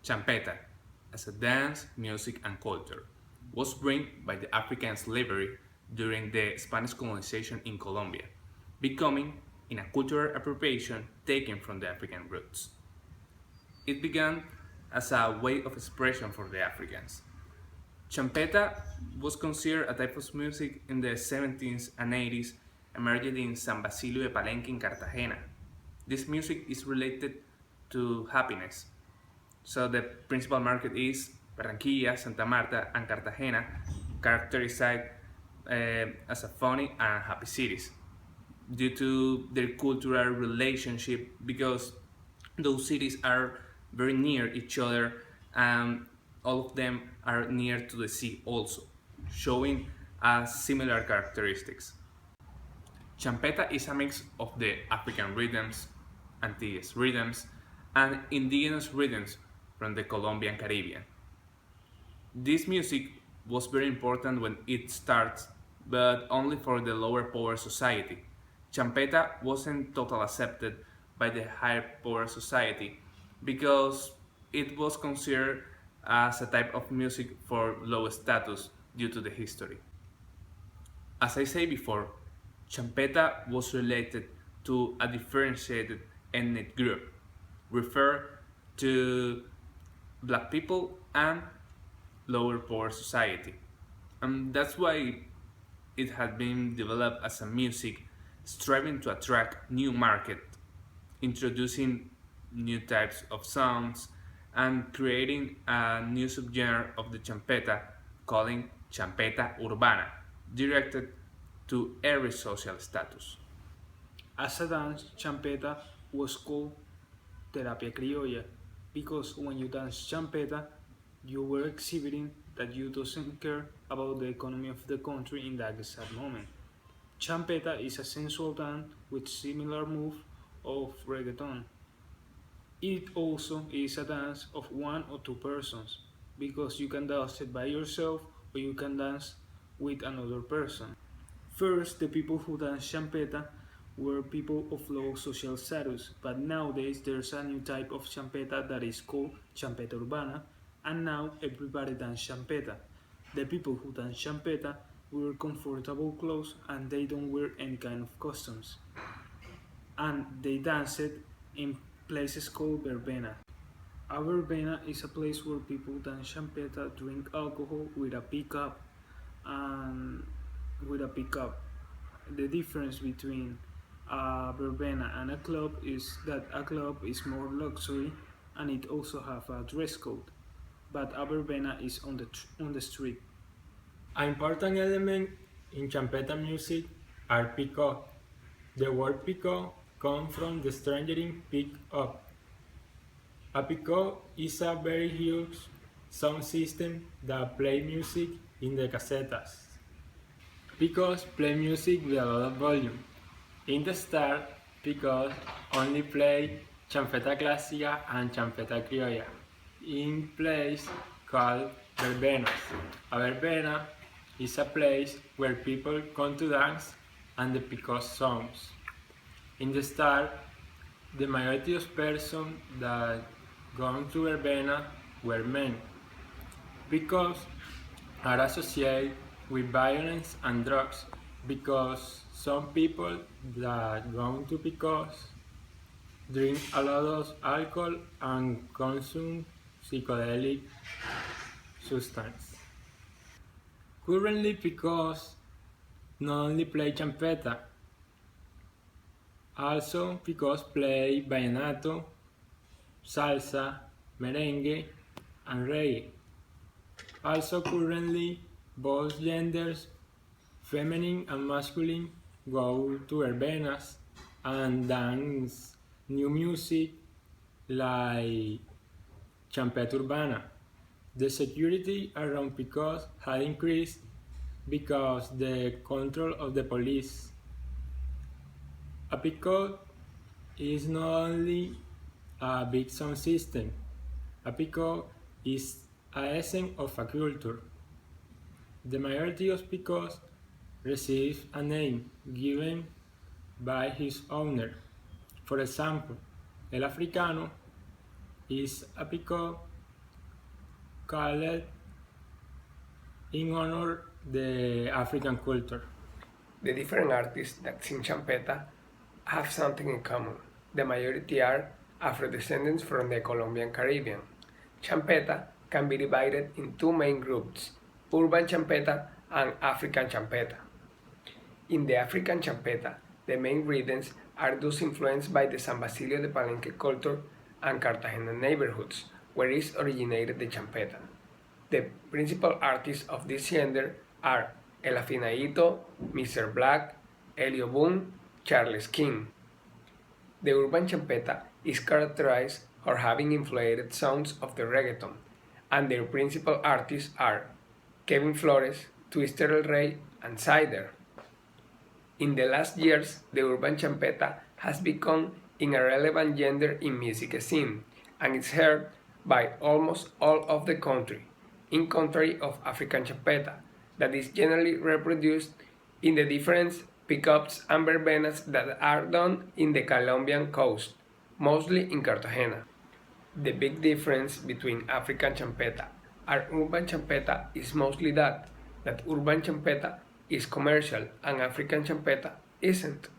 Champeta, as a dance, music, and culture, was brought by the African slavery during the Spanish colonization in Colombia, becoming in a cultural appropriation taken from the African roots. It began as a way of expression for the Africans. Champeta was considered a type of music in the 70s and 80s, emerged in San Basilio de Palenque in Cartagena. This music is related to happiness. So the principal market is Barranquilla, Santa Marta, and Cartagena, characterized as a funny and happy cities due to their cultural relationship because those cities are very near each other and all of them are near to the sea also, showing similar characteristics. Champeta is a mix of the African rhythms, Antilles rhythms, and indigenous rhythms from the Colombian Caribbean. This music was very important when it starts, but only for the lower power society. Champeta wasn't totally accepted by the higher power society because it was considered as a type of music for low status due to the history. As I said before, Champeta was related to a differentiated ethnic group, referred to black people and lower poor society. And that's why it had been developed as a music striving to attract new market, introducing new types of sounds and creating a new subgenre of the champeta calling champeta urbana, directed to every social status. As a dance, champeta was called terapia criolla because when you dance champeta, you were exhibiting that you doesn't care about the economy of the country in that exact moment. Champeta is a sensual dance with similar move of reggaeton. It also is a dance of one or two persons because you can dance it by yourself or you can dance with another person. First, the people who dance champeta were people of low social status, but nowadays there's a new type of champeta that is called champeta urbana, and now everybody dance champeta. The people who dance champeta wear comfortable clothes and they don't wear any kind of costumes. And they dance it in places called verbena. A verbena is a place where people dance champeta, drink alcohol with a pickup, and with a pickup. The difference between a verbena and a club is that a club is more luxury and it also have a dress code, but a verbena is on the street. An important element in champeta music are pick-up. The word pick-up comes from the strangering pick up. A pick-up is a very huge sound system that plays music in the cassettes. Pick-ups play music with a lot of volume. In the start, pick-ups only play champeta clásica and champeta criolla in place called verbenas. A verbena is a place where people come to dance and the pick-up songs. In the start, the majority of persons that gone to verbena were men, because are associated with violence and drugs, because some people that go to picos drink a lot of alcohol and consume psychedelic substance. Currently picos not only play champeta, also picos play vallenato, salsa, merengue, and reggae. Also currently both genders, feminine and masculine, go to verbenas and dance new music like champeta urbana. The security around picos had increased because the control of the police. A picot is not only a big sound system, a picot is a essence of a culture. The majority of picots receive a name given by his owner. For example, El Africano is a picot called in honor the African culture. The different artists that sing champeta have something in common. The majority are Afro-descendants from the Colombian Caribbean. Champeta can be divided in two main groups, urban champeta and African champeta. In the African champeta, the main rhythms are those influenced by the San Basilio de Palenque culture and Cartagena neighborhoods, where is originated the champeta. The principal artists of this genre are El Afinadito, Mr. Black, Elio Boone, Charles King. The urban champeta is characterized for having influenced sounds of the reggaeton, and their principal artists are Kevin Flores, Twister El Rey, and Cider. In the last years, the urban champeta has become an irrelevant genre in music scene, and is heard by almost all of the country, in contrary of African champeta, that is generally reproduced in the different pickups and verbenas that are done in the Colombian coast, mostly in Cartagena. The big difference between African champeta and urban champeta is mostly that urban champeta is commercial and African champeta isn't.